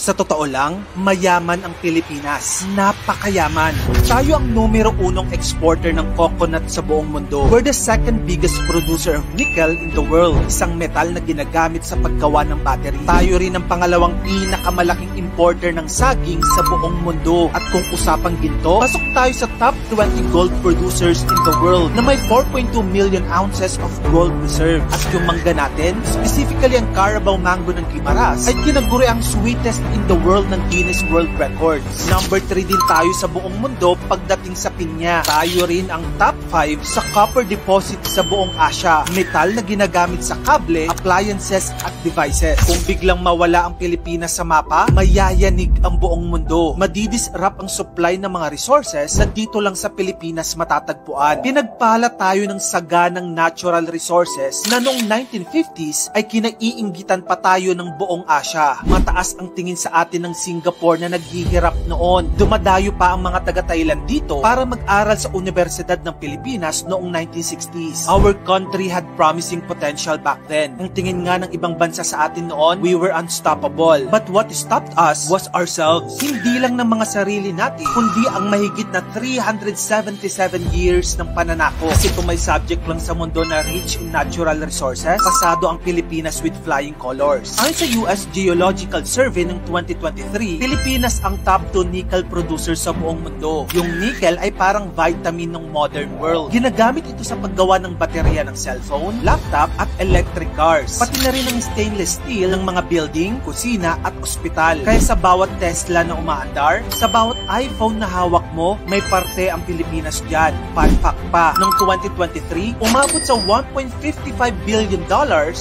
Sa totoo lang, mayaman ang Pilipinas. Napakayaman. Tayo ang numero 1 exporter ng coconut sa buong mundo. We're the second biggest producer of nickel in the world. Isang metal na ginagamit sa paggawa ng battery. Tayo rin ang pangalawang pinakamalaking importer ng saging sa buong mundo. At kung usapang ginto, pasok tayo sa top 20 gold producers in the world na may 4.2 million ounces of gold reserve. At yung mangga natin, specifically ang Carabao Mango ng Guimaras, ay kinaguri ang sweetest in the world ng Guinness World Records. Number 3 din tayo sa buong mundo pagdating sa pinya. Tayo rin ang top 5 sa copper deposit sa buong Asia. Metal na ginagamit sa kable, appliances at devices. Kung biglang mawala ang Pilipinas sa mapa, mayayanig ang buong mundo. Madidisrupt ang supply ng mga resources na dito lang sa Pilipinas matatagpuan. Pinagpala tayo ng saganang natural resources na noong 1950s ay kinaiinggitan pa tayo ng buong Asia. Mataas ang tingin sa atin ng Singapore na naghihirap noon. Dumadayo pa ang mga taga-Thailand dito para mag-aral sa Universidad ng Pilipinas noong 1960s. Our country had promising potential back then. Ang tingin nga ng ibang bansa sa atin noon, we were unstoppable. But what stopped us was ourselves. Hindi lang ng mga sarili natin, kundi ang mahigit na 377 years ng pananako. Kasi kung may subject lang sa mundo na rich in natural resources, pasado ang Pilipinas with flying colors. Ayon sa US Geological Survey ng 2023, Pilipinas ang top 2 nickel producer sa buong mundo. Yung nickel ay parang vitamin ng modern world. Ginagamit ito sa paggawa ng baterya ng cellphone, laptop at electric cars. Pati na rin ang stainless steel ng mga building, kusina at ospital. Kaya sa bawat Tesla na umaandar, sa bawat iPhone na hawak mo, may parte ang Pilipinas dyan. Fun fact pa, noong 2023, umabot sa $1.55 billion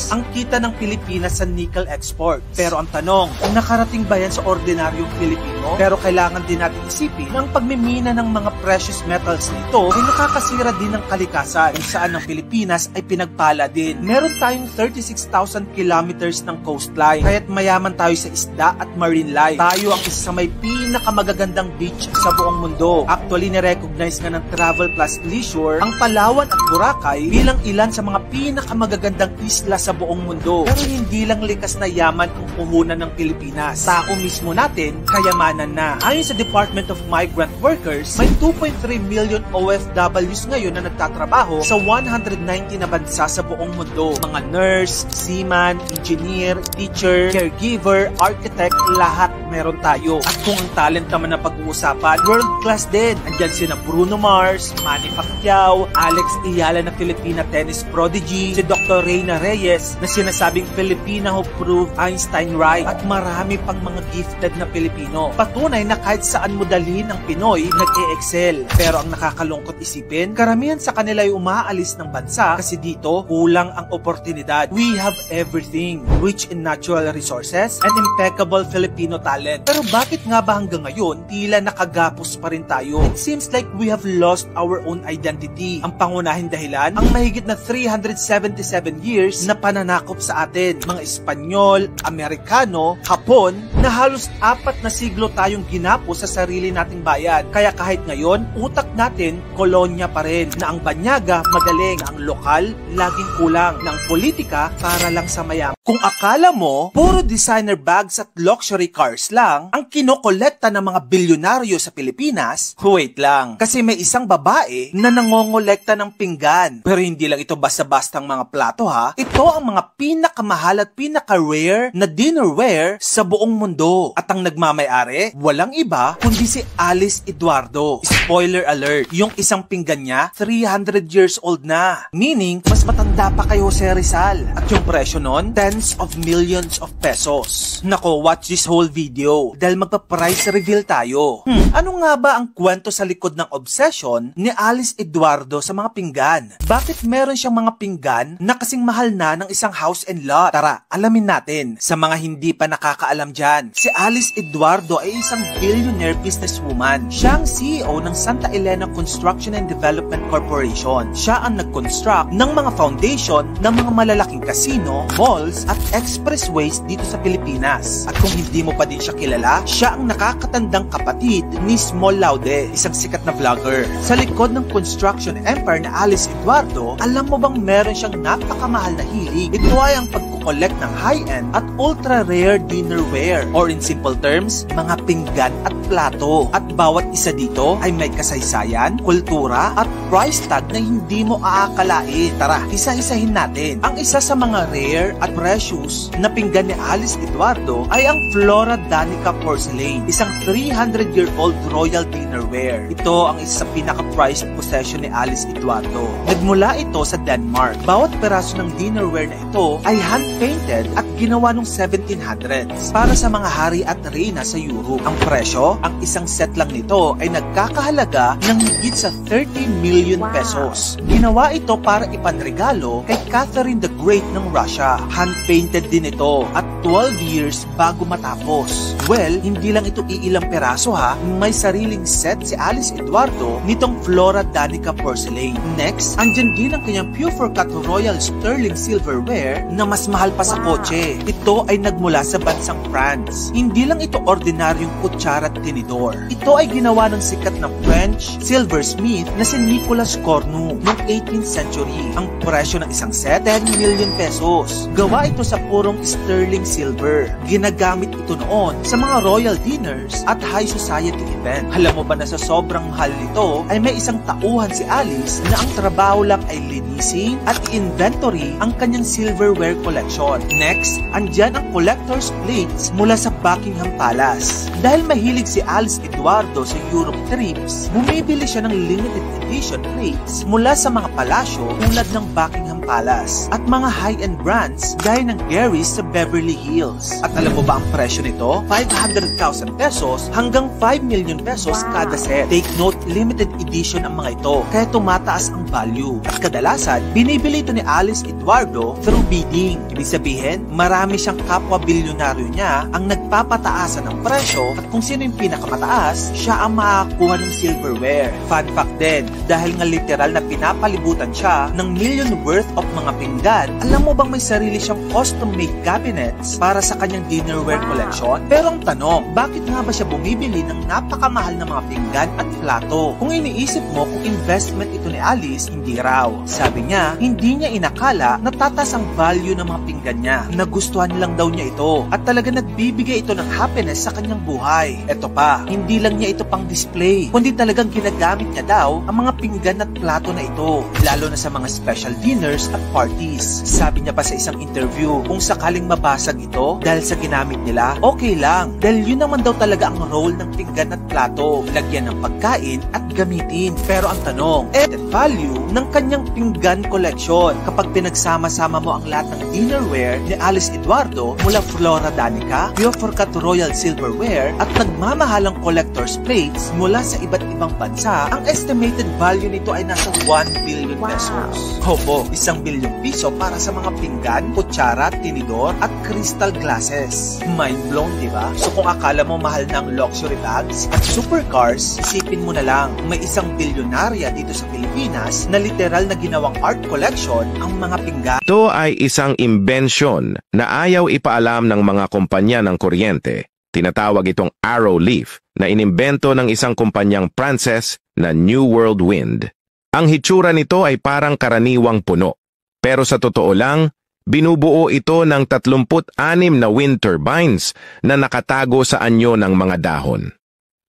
ang kita ng Pilipinas sa nickel export. Pero ang tanong, kung nakarating ba yan sa ordinaryong Pilipino? Pero kailangan din natin isipin na ang pagmimina ng mga precious metals nito ay nakakasira din ng kalikasan kung saan ang Pilipinas ay pinagpala din. Meron tayong 36,000 kilometers ng coastline, kaya't mayaman tayo sa isda at marine life. Tayo ang isa sa may pinakamagagandang beach sa buong mundo. Actually, nirecognize nga ng Travel Plus Leisure ang Palawan at Boracay bilang ilan sa mga pinakamagagandang isla sa buong mundo. Pero hindi lang likas na yaman ang puhunan ng Pilipinas. Tao mismo natin, kayamanan na. Ayon sa Department of Migrant Workers, may 2.3 million OFWs ngayon na nagtatrabaho sa 190 na bansa sa buong mundo. Mga nurse, seaman, engineer, teacher, caregiver, architect, lahat meron tayo. At kung ang talent naman na pag-uusapan, world class din. Andyan sina Bruno Mars, Manny Pacquiao, Alex Ayala na Filipina tennis prodigy, si Dr. Reyna Reyes na sinasabing Filipina who proved Einstein right, at marami pang mga gifted na Pilipino. Patunay na kahit saan mo dalhin ang Pinoy, nag-e-excel. Pero ang nakakalungkot isipin, karamihan sa kanila ay umaalis ng bansa kasi dito kulang ang oportunidad. We have everything, rich in natural resources and impeccable Filipino talent. Pero bakit nga ba hanggang ngayon, tila nakagapos pa rin tayo? It seems like we have lost our own identity. Ang pangunahing dahilan, ang mahigit na 377 years na pananakop sa atin. Mga Espanyol, Amerikano, Hapon, na halos 4 na siglo tayong ginapo sa sarili nating bayan. Kaya kahit ngayon, utak natin, kolonya pa rin. Na ang banyaga, magaling. Na ang lokal, laging kulang. Na ang politika, para lang sa mayaman. Kung akala mo, puro designer bags at luxury cars lang ang kinokolekta ng mga bilyonaryo sa Pilipinas, wait lang. Kasi may isang babae na nangongolekta ng pinggan. Pero hindi lang ito basta-bastang mga plato ha. Ito ang mga pinakamahal at pinaka-rare na dinnerware sa buong mundo. At ang nagmamayari, walang iba kundi si Alice Eduardo. Spoiler alert, yung isang pinggan niya, 300 years old na. Meaning, mas matanda pa kay Jose Rizal. At yung presyo nun, tens of millions of pesos. Nako, watch this whole video dahil magpa-price reveal tayo. Ano nga ba ang kwento sa likod ng obsession ni Alice Eduardo sa mga pinggan? Bakit meron siyang mga pinggan na kasing mahal na ng isang house and lot? Tara, alamin natin. Sa mga hindi pa nakakaalam dyan, si Alice Eduardo ay isang billionaire businesswoman. Siya ang CEO ng Santa Elena Construction and Development Corporation. Siya ang nag-construct ng mga foundation foundation ng mga malalaking casino, malls at expressways dito sa Pilipinas. At kung hindi mo pa din siya kilala, siya ang nakakatandang kapatid ni Small Laude, isang sikat na vlogger. Sa likod ng construction empire na Alice Eduardo, alam mo bang meron siyang napakamahal na hilig? Ito ay ang pagkukolekt ng high-end at ultra-rare dinnerware, or in simple terms, mga pinggan at plato. At bawat isa dito ay may kasaysayan, kultura at price tag na hindi mo aakalain. Tara, isa-isahin natin. Ang isa sa mga rare at precious na pinggan ni Alice Eduardo ay ang Flora Danica Porcelain, isang 300-year-old royal dinnerware. Ito ang isa sa pinaka-prized possession ni Alice Eduardo. Nagmula ito sa Denmark. Bawat peraso ng dinnerware na ito ay hand-painted at ginawa noong 1700s para sa mga hari at reyna sa Europe. Ang presyo, ang isang set lang nito ay nagkakahalaga ng higit sa 30 million pesos. Ginawa ito para ipanregalo kay Catherine the Great ng Russia. Hand-painted din ito at 12 years bago matapos. Well, hindi lang ito iilang peraso ha, may sariling set si Alice Eduardo nitong Flora Danica Porcelain. Next, andyan din ang kanyang Beaufort Royal Sterling Silverware na mas mahal pa sa kotse. Ito ay nagmula sa bansang France. Hindi lang ito ordinaryong kutsara at tinidor. Ito ay ginawa ng sikat na French silversmith na si Nicolas Cornu noong 18th century. Ang presyo ng isang set, 10 million pesos. Gawa ito sa purong sterling silver. Ginagamit ito noon sa mga royal dinners at high society event. Alam mo ba na sa sobrang mahal nito ay may isang tauhan si Alice na ang trabaho lang ay linisin at inventory ang kanyang silverware collection. Next, andyan ang collector's plates mula sa Buckingham Palace. Dahil mahilig si Alice Eduardo sa Europe trips, bumibili siya ng limited edition plates mula sa mga palasyo tulad ng Buckingham Palace at mga high-end brands gaya ng Gary's sa Beverly Hills. At alam mo ba ang presyo nito? 500,000 pesos hanggang 5 million pesos kada set. Take note, limited edition ang mga ito, kaya tumataas ang value. At kadalasan, binibili ito ni Alice Eduardo through bidding. Ibig sabihin, marami siyang kapwa-bilyonaryo niya ang nagpapataasan ng presyo at kung sino yung pinakamataas, siya ang makakuha ng silverware. Fun fact din, dahil nga literal na pinapalibutan siya ng million worth of mga pinggan, alam mo bang may sarili siyang custom-made cabinets para sa kanyang dinnerware collection? Pero ang tanong, bakit nga ba siya bumibili ng napakamahal na mga pinggan at plato? Kung iniisip mo kung investment ito ni Alice, hindi raw. Sabi niya, hindi niya inakala na tatas ang value ng mga pinggan niya. Nagustuhan lang daw niya ito at talaga nagbibigay ito ng happiness sa kanyang buhay. Eto pa, hindi lang niya ito pang display, kundi talagang ginagamit niya daw ang mga pinggan at plato na ito, lalo na sa mga special dinners at parties. Sabi niya pa sa isang interview, kung sakaling mabasag ito dahil sa ginamit nila, okay lang, dahil yun naman daw talaga ang role ng pinggan at plato, lagyan ng pagkain at gamitin. Pero ang tanong, added value ng kanyang pinggan collection kapag pinagsama-sama mo ang lahat ng dinnerware ni Alice Eduardo mula Flora Danica, Beaufort Royal Silverware at nagmamahalang collector's plates mula sa iba't ibang bansa, ang estimated value nito ay nasa 1 billion pesos. Opo, 1 bilyong piso para sa mga pinggan, kutsara, tinidor at crystal glasses. Mind blown, di ba? So kung akala mo mahal ng luxury bags at supercars, isipin mo na lang, may isang bilyonarya dito sa Pilipinas na literal na ginawang art collection ang mga pinggan. Ito ay isang imbensyon na ayaw ipaalam ng mga kumpanya ng kuryente. Tinatawag itong arrow leaf na inimbento ng isang kumpanyang Pranses na New World Wind. Ang hitsura nito ay parang karaniwang puno. Pero sa totoo lang, binubuo ito ng 36 na wind turbines na nakatago sa anyo ng mga dahon.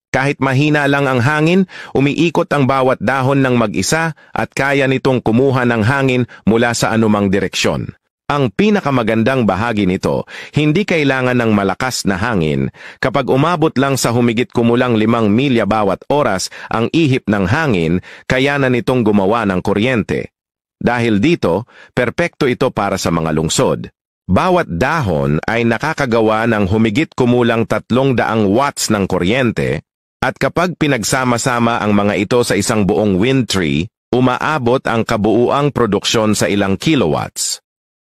Kahit mahina lang ang hangin, umiikot ang bawat dahon ng mag-isa at kaya nitong kumuha ng hangin mula sa anumang direksyon. Ang pinakamagandang bahagi nito, hindi kailangan ng malakas na hangin. Kapag umabot lang sa humigit kumulang 5 milya bawat oras ang ihip ng hangin, kaya na nitong gumawa ng kuryente. Dahil dito, perpekto ito para sa mga lungsod. Bawat dahon ay nakakagawa ng humigit kumulang 300 watts ng kuryente, at kapag pinagsama-sama ang mga ito sa isang buong wind tree, umaabot ang kabuuang produksyon sa ilang kilowatts.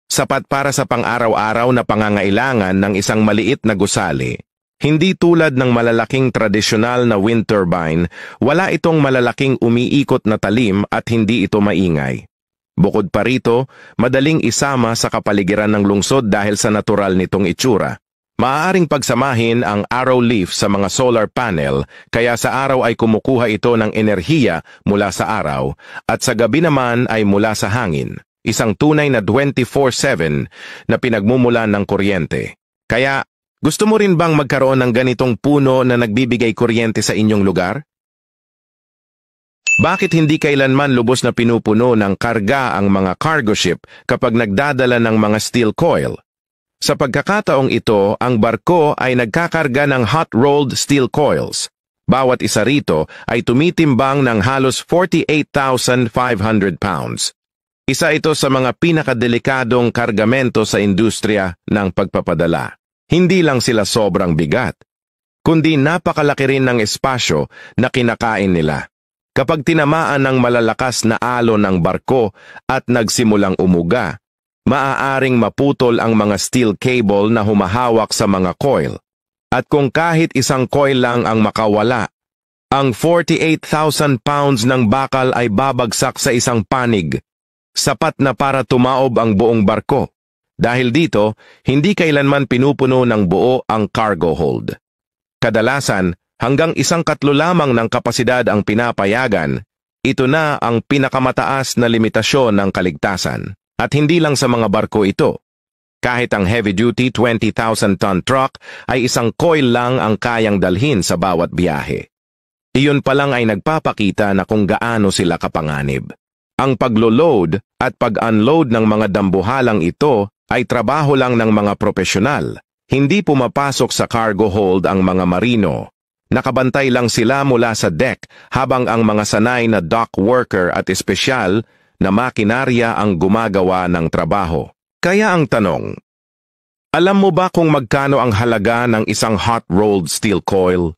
Sapat para sa pang-araw-araw na pangangailangan ng isang maliit na gusali. Hindi tulad ng malalaking tradisyonal na wind turbine, wala itong malalaking umiikot na talim at hindi ito maingay. Bukod pa rito, madaling isama sa kapaligiran ng lungsod dahil sa natural nitong itsura. Maaaring pagsamahin ang arrow leaf sa mga solar panel, kaya sa araw ay kumukuha ito ng enerhiya mula sa araw at sa gabi naman ay mula sa hangin. Isang tunay na 24/7 na pinagmumulan ng kuryente. Kaya, gusto mo rin bang magkaroon ng ganitong puno na nagbibigay kuryente sa inyong lugar? Bakit hindi kailanman lubos na pinupuno ng karga ang mga cargo ship kapag nagdadala ng mga steel coil? Sa pagkakataong ito, ang barko ay nagkakarga ng hot-rolled steel coils. Bawat isa rito ay tumitimbang ng halos 48,500 pounds. Isa ito sa mga pinakadelikadong kargamento sa industriya ng pagpapadala. Hindi lang sila sobrang bigat, kundi napakalaki rin ng espasyo na kinakain nila. Kapag tinamaan ng malalakas na alon ng barko at nagsimulang umuga, maaaring maputol ang mga steel cable na humahawak sa mga coil. At kung kahit isang coil lang ang makawala, ang 48,000 pounds ng bakal ay babagsak sa isang panig, sapat na para tumaob ang buong barko. Dahil dito, hindi kailanman pinupuno ng buo ang cargo hold. Kadalasan, hanggang 1/4 lamang ng kapasidad ang pinapayagan, ito na ang pinakamataas na limitasyon ng kaligtasan. At hindi lang sa mga barko ito. Kahit ang heavy-duty 20,000-ton truck ay isang coil lang ang kayang dalhin sa bawat biyahe. Iyon pa lang ay nagpapakita na kung gaano sila kapanganib. Ang paglo-load at pag-unload ng mga dambuhalang ito ay trabaho lang ng mga profesional. Hindi pumapasok sa cargo hold ang mga marino. Nakabantay lang sila mula sa deck habang ang mga sanay na dock worker at espesyal na makinarya ang gumagawa ng trabaho. Kaya ang tanong, alam mo ba kung magkano ang halaga ng isang hot-rolled steel coil?